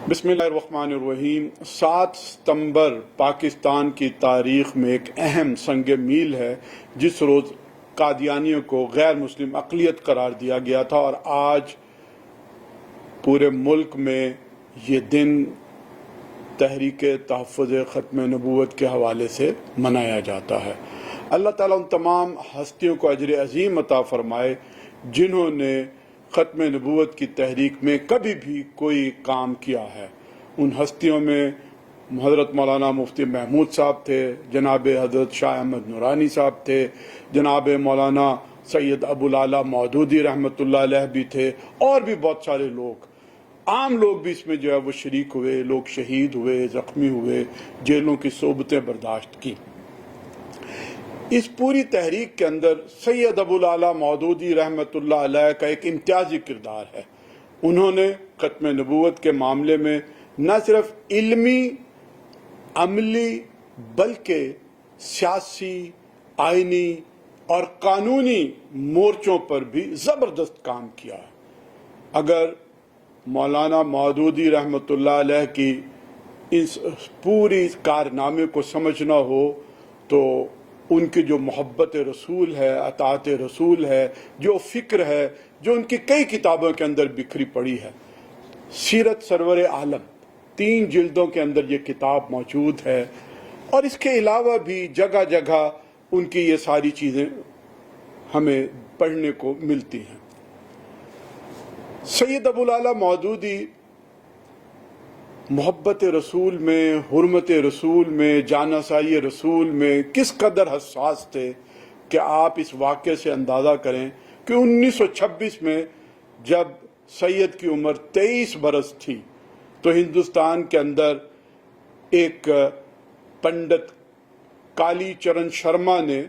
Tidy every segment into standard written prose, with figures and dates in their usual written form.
بسم اللہ الرحمن الرحیم۔ 7 ستمبر پاکستان کی تاریخ میں ایک اہم سنگ میل ہے، جس روز قادیانیوں کو غیر مسلم اقلیت قرار دیا گیا تھا، اور آج پورے ملک میں یہ دن تحریک تحفظ ختم نبوت کے حوالے سے منایا جاتا ہے۔ اللہ تعالیٰ ان تمام ہستیوں کو اجر عظیم عطا فرمائے جنہوں نے ختم نبوت کی تحریک میں کبھی بھی کوئی کام کیا ہے۔ ان ہستیوں میں حضرت مولانا مفتی محمود صاحب تھے، جناب حضرت شاہ احمد نورانی صاحب تھے، جناب مولانا سید ابو العلا مودودی رحمۃ اللہ علیہ بھی تھے، اور بھی بہت سارے لوگ، عام لوگ بھی اس میں جو ہے وہ شریک ہوئے، لوگ شہید ہوئے، زخمی ہوئے، جیلوں کی صحبتیں برداشت کی۔ اس پوری تحریک کے اندر سید ابو العلا مودودی رحمۃ اللہ علیہ کا ایک امتیازی کردار ہے۔ انہوں نے ختم نبوت کے معاملے میں نہ صرف علمی، عملی، بلکہ سیاسی، آئینی اور قانونی مورچوں پر بھی زبردست کام کیا ہے۔ اگر مولانا مودودی رحمۃ اللہ علیہ کی اس پوری کارنامے کو سمجھنا ہو تو ان کی جو محبت رسول ہے، اطاعت رسول ہے، جو فکر ہے، جو ان کی کئی کتابوں کے اندر بکھری پڑی ہے۔ سیرت سرور عالم 3 جلدوں کے اندر یہ کتاب موجود ہے، اور اس کے علاوہ بھی جگہ جگہ ان کی یہ ساری چیزیں ہمیں پڑھنے کو ملتی ہیں۔ سید ابو العلا مودودی محبت رسول میں، حرمت رسول میں، جانسائی رسول میں کس قدر حساس تھے کہ آپ اس واقعے سے اندازہ کریں کہ 1926 میں جب سید کی عمر 23 برس تھی تو ہندوستان کے اندر ایک پنڈت کالی چرن شرما نے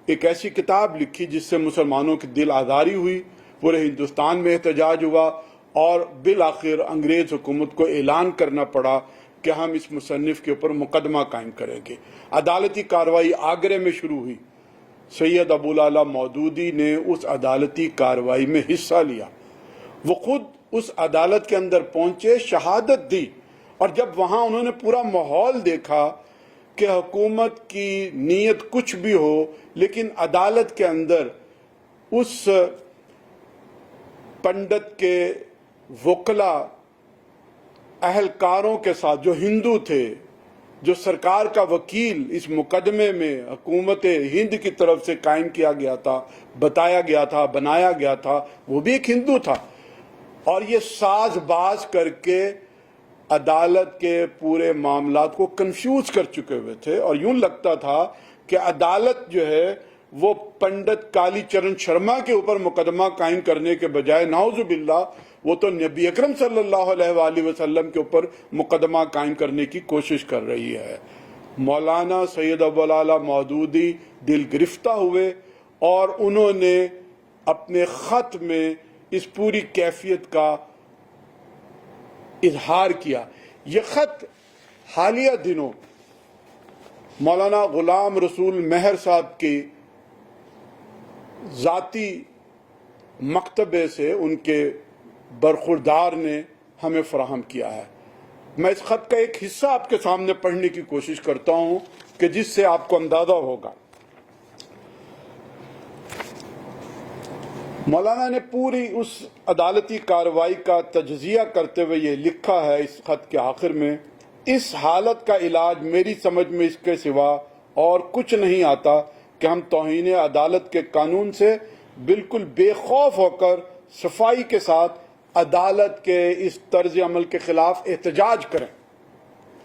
ایک ایسی کتاب لکھی جس سے مسلمانوں کی دل آزاری ہوئی، پورے ہندوستان میں احتجاج ہوا، اور بالآخر انگریز حکومت کو اعلان کرنا پڑا کہ ہم اس مصنف کے اوپر مقدمہ قائم کریں گے۔ عدالتی کارروائی آگرے میں شروع ہوئی۔ سید ابو العلا مودودی نے اس عدالتی کارروائی میں حصہ لیا، وہ خود اس عدالت کے اندر پہنچے، شہادت دی، اور جب وہاں انہوں نے پورا ماحول دیکھا کہ حکومت کی نیت کچھ بھی ہو، لیکن عدالت کے اندر اس پنڈت کے وکلاء اہلکاروں کے ساتھ جو ہندو تھے، جو سرکار کا وکیل اس مقدمے میں حکومت ہند کی طرف سے قائم کیا گیا تھا، بتایا گیا تھا، بنایا گیا تھا، وہ بھی ایک ہندو تھا، اور یہ ساز باز کر کے عدالت کے پورے معاملات کو کنفیوز کر چکے ہوئے تھے، اور یوں لگتا تھا کہ عدالت جو ہے وہ پنڈت کالی چرن شرما کے اوپر مقدمہ قائم کرنے کے بجائے نعوذ باللہ وہ تو نبی اکرم صلی اللہ علیہ وآلہ وسلم کے اوپر مقدمہ قائم کرنے کی کوشش کر رہی ہے۔ مولانا سید ابو العلا مودودی دل گرفتہ ہوئے، اور انہوں نے اپنے خط میں اس پوری کیفیت کا اظہار کیا۔ یہ خط حالیہ دنوں مولانا غلام رسول مہر صاحب کی ذاتی مکتبے سے ان کے برخوردار نے ہمیں فراہم کیا ہے۔ میں اس خط کا ایک حصہ آپ کے سامنے پڑھنے کی کوشش کرتا ہوں کہ جس سے آپ کو اندازہ ہوگا۔ مولانا نے پوری اس عدالتی کارروائی کا تجزیہ کرتے ہوئے یہ لکھا ہے اس خط کے آخر میں: اس حالت کا علاج میری سمجھ میں اس کے سوا اور کچھ نہیں آتا کہ ہم توہین عدالت کے قانون سے بالکل بے خوف ہو کر صفائی کے ساتھ عدالت کے اس طرز عمل کے خلاف احتجاج کریں۔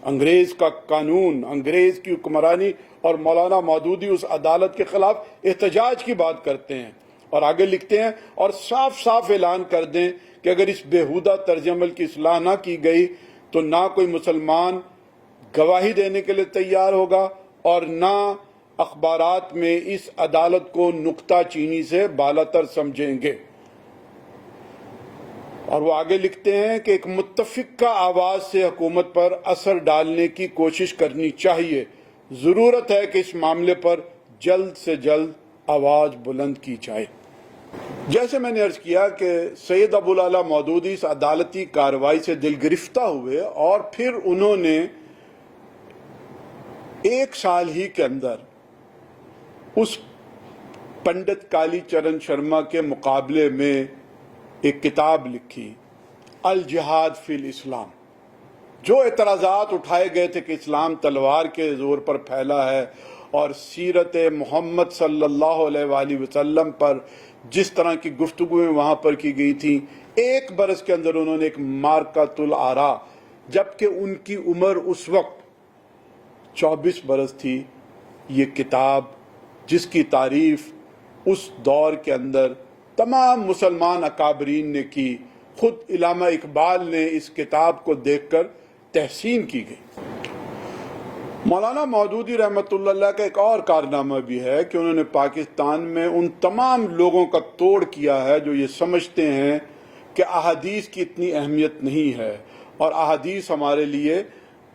انگریز کا قانون، انگریز کی حکمرانی، اور مولانا مودودی اس عدالت کے خلاف احتجاج کی بات کرتے ہیں، اور آگے لکھتے ہیں، اور صاف صاف اعلان کر دیں کہ اگر اس بےہودہ طرز عمل کی اصلاح نہ کی گئی تو نہ کوئی مسلمان گواہی دینے کے لیے تیار ہوگا، اور نہ اخبارات میں اس عدالت کو نکتہ چینی سے بالاتر سمجھیں گے۔ اور وہ آگے لکھتے ہیں کہ ایک متفقہ آواز سے حکومت پر اثر ڈالنے کی کوشش کرنی چاہیے، ضرورت ہے کہ اس معاملے پر جلد سے جلد آواز بلند کی جائے۔ جیسے میں نے عرض کیا کہ سید ابو العلا مودودی اس عدالتی کارروائی سے دل گرفتہ ہوئے اور پھر انہوں نے ایک سال ہی کے اندر اس پنڈت کالی چرن شرما کے مقابلے میں ایک کتاب لکھی، الجہاد فی الاسلام۔ جو اعتراضات اٹھائے گئے تھے کہ اسلام تلوار کے زور پر پھیلا ہے اور سیرت محمد صلی اللہ علیہ وآلہ وسلم پر جس طرح کی گفتگویں وہاں پر کی گئی تھیں، ایک برس کے اندر انہوں نے ایک مارکۃ الآراء، جبکہ ان کی عمر اس وقت 24 برس تھی، یہ کتاب جس کی تعریف اس دور کے اندر تمام مسلمان اکابرین نے کی، خود علامہ اقبال نے اس کتاب کو دیکھ کر تحسین کی گئی۔ مولانا مودودی رحمۃ اللہ علیہ کا ایک اور کارنامہ بھی ہے کہ انہوں نے پاکستان میں ان تمام لوگوں کا توڑ کیا ہے جو یہ سمجھتے ہیں کہ احادیث کی اتنی اہمیت نہیں ہے اور احادیث ہمارے لیے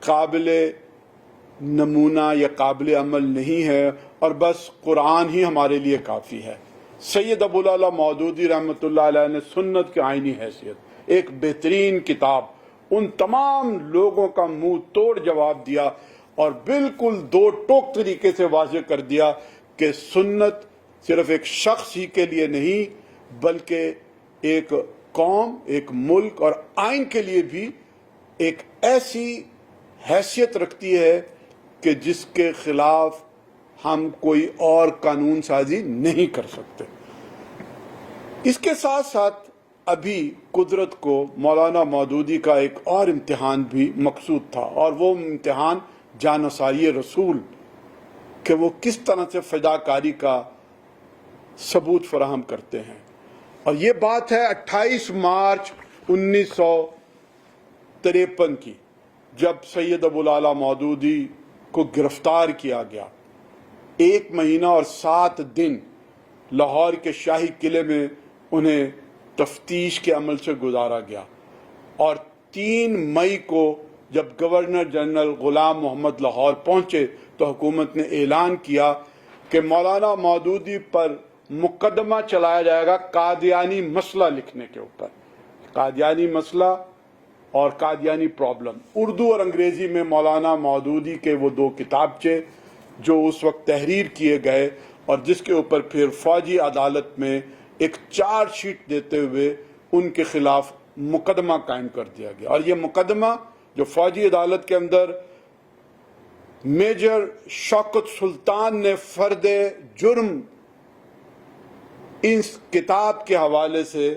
قابل نمونہ یا قابل عمل نہیں ہے اور بس قرآن ہی ہمارے لیے کافی ہے۔ سید ابو العلا مودودی رحمۃ اللہ علیہ نے سنت کی آئینی حیثیت ایک بہترین کتاب ان تمام لوگوں کا منہ توڑ جواب دیا اور بالکل دو ٹوک طریقے سے واضح کر دیا کہ سنت صرف ایک شخص ہی کے لیے نہیں بلکہ ایک قوم، ایک ملک اور آئین کے لیے بھی ایک ایسی حیثیت رکھتی ہے کہ جس کے خلاف ہم کوئی اور قانون سازی نہیں کر سکتے۔ اس کے ساتھ ساتھ ابھی قدرت کو مولانا مودودی کا ایک اور امتحان بھی مقصود تھا اور وہ امتحان جانثاری رسول کہ وہ کس طرح سے فداکاری کا ثبوت فراہم کرتے ہیں۔ اور یہ بات ہے 28 مارچ 1953 کی، جب سید ابو العلا مودودی کو گرفتار کیا گیا۔ 1 مہینہ اور 7 دن لاہور کے شاہی قلعے میں انہیں تفتیش کے عمل سے گزارا گیا اور 3 مئی کو جب گورنر جنرل غلام محمد لاہور پہنچے تو حکومت نے اعلان کیا کہ مولانا مودودی پر مقدمہ چلایا جائے گا قادیانی مسئلہ لکھنے کے اوپر۔ قادیانی مسئلہ اور قادیانی پرابلم، اردو اور انگریزی میں مولانا مودودی کے وہ 2 کتابچے جو اس وقت تحریر کیے گئے اور جس کے اوپر پھر فوجی عدالت میں ایک چارج شیٹ دیتے ہوئے ان کے خلاف مقدمہ قائم کر دیا گیا۔ اور یہ مقدمہ جو فوجی عدالت کے اندر میجر شوکت سلطان نے فرد جرم اس کتاب کے حوالے سے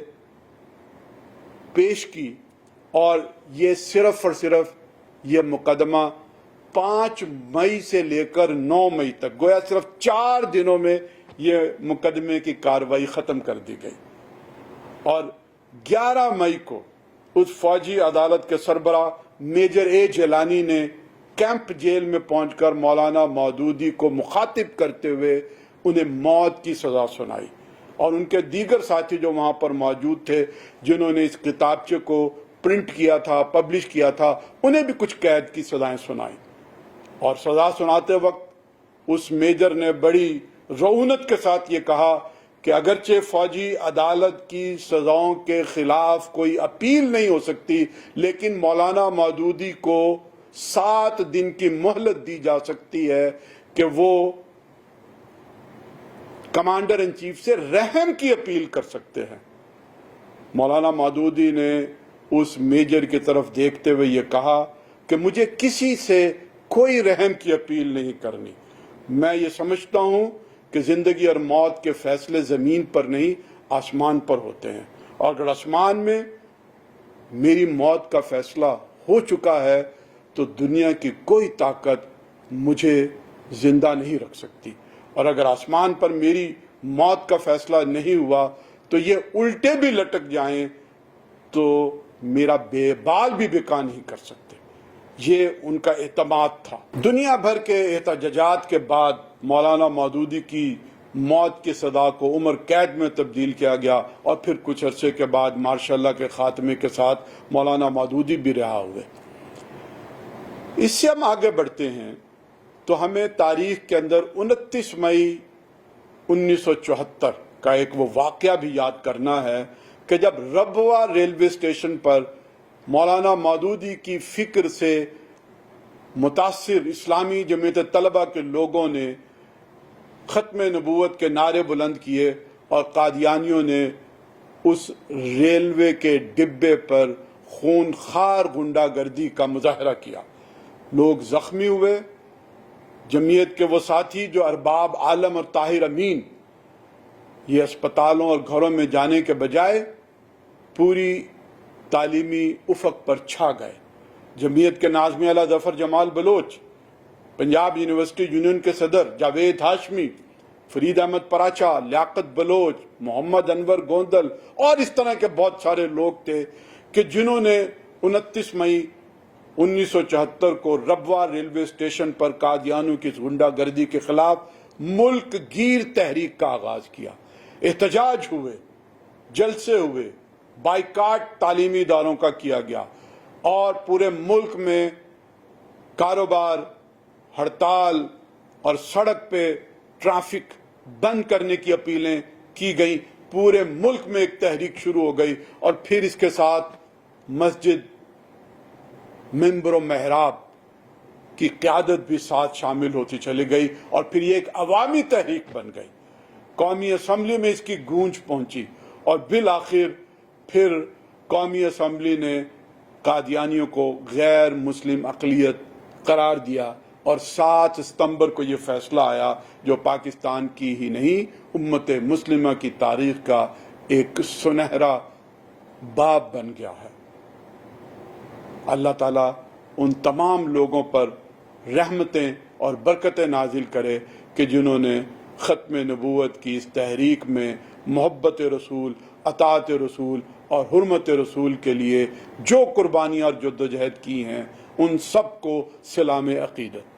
پیش کی، اور یہ صرف اور صرف یہ مقدمہ 5 مئی سے لے کر 9 مئی تک، گویا صرف 4 دنوں میں یہ مقدمے کی کارروائی ختم کر دی گئی۔ اور 11 مئی کو اس فوجی عدالت کے سربراہ میجر اے جیلانی نے کیمپ جیل میں پہنچ کر مولانا مودودی کو مخاطب کرتے ہوئے انہیں موت کی سزا سنائی، اور ان کے دیگر ساتھی جو وہاں پر موجود تھے جنہوں نے اس کتابچے کو پرنٹ کیا تھا، پبلش کیا تھا، انہیں بھی کچھ قید کی سزائیں سنائیں۔ اور سزا سناتے وقت اس میجر نے بڑی رعونت کے ساتھ یہ کہا کہ اگرچہ فوجی عدالت کی سزاؤں کے خلاف کوئی اپیل نہیں ہو سکتی، لیکن مولانا مودودی کو 7 دن کی مہلت دی جا سکتی ہے کہ وہ کمانڈر ان چیف سے رحم کی اپیل کر سکتے ہیں۔ مولانا مودودی نے اس میجر کی طرف دیکھتے ہوئے یہ کہا کہ مجھے کسی سے کوئی رحم کی اپیل نہیں کرنی، میں یہ سمجھتا ہوں کہ زندگی اور موت کے فیصلے زمین پر نہیں آسمان پر ہوتے ہیں، اور اگر آسمان میں میری موت کا فیصلہ ہو چکا ہے تو دنیا کی کوئی طاقت مجھے زندہ نہیں رکھ سکتی، اور اگر آسمان پر میری موت کا فیصلہ نہیں ہوا تو یہ الٹے بھی لٹک جائیں تو میرا بے بال بھی بکا نہیں کر سکتے۔ یہ ان کا اعتماد تھا۔ دنیا بھر کے احتجاجات کے بعد مولانا مودودی کی موت کی سزا کو عمر قید میں تبدیل کیا گیا، اور پھر کچھ عرصے کے بعد ماشاء اللہ کے خاتمے کے ساتھ مولانا مودودی بھی رہا ہوئے۔ اس سے ہم آگے بڑھتے ہیں تو ہمیں تاریخ کے اندر 29 مئی 1974 کا ایک وہ واقعہ بھی یاد کرنا ہے کہ جب ربوہ ریلوے اسٹیشن پر مولانا مودودی کی فکر سے متاثر اسلامی جمعیت طلبہ کے لوگوں نے ختم نبوت کے نعرے بلند کیے اور قادیانیوں نے اس ریلوے کے ڈبے پر خونخوار غنڈہ گردی کا مظاہرہ کیا، لوگ زخمی ہوئے۔ جمعیت کے وہ ساتھی جو ارباب عالم اور طاہر امین، یہ اسپتالوں اور گھروں میں جانے کے بجائے پوری تعلیمی افق پر چھا گئے۔ جمعیت کے ناظم اعلیٰ ظفر جمال بلوچ، پنجاب یونیورسٹی یونین کے صدر جاوید ہاشمی، فرید احمد پراچا، لیاقت بلوچ، محمد انور گوندل اور اس طرح کے بہت سارے لوگ تھے کہ جنہوں نے 29 مئی 1974 کو ربوہ ریلوے اسٹیشن پر قادیانیوں کی غنڈہ گردی کے خلاف ملک گیر تحریک کا آغاز کیا۔ احتجاج ہوئے، جلسے ہوئے، بائیکاٹ تعلیمی اداروں کا کیا گیا اور پورے ملک میں کاروبار، ہڑتال اور سڑک پہ ٹریفک بند کرنے کی اپیلیں کی گئیں۔ پورے ملک میں ایک تحریک شروع ہو گئی اور پھر اس کے ساتھ مسجد، منبر و محراب کی قیادت بھی ساتھ شامل ہوتی چلی گئی اور پھر یہ ایک عوامی تحریک بن گئی۔ قومی اسمبلی میں اس کی گونج پہنچی اور بالآخر پھر قومی اسمبلی نے قادیانیوں کو غیر مسلم اقلیت قرار دیا اور 7 ستمبر کو یہ فیصلہ آیا جو پاکستان کی ہی نہیں امت مسلمہ کی تاریخ کا ایک سنہرا باب بن گیا ہے۔ اللہ تعالیٰ ان تمام لوگوں پر رحمتیں اور برکتیں نازل کرے کہ جنہوں نے ختم نبوت کی اس تحریک میں محبت رسول، اطاعت رسول اور حرمت رسول کے لیے جو قربانیاں اور جدوجہد کی ہیں، ان سب کو سلام عقیدت۔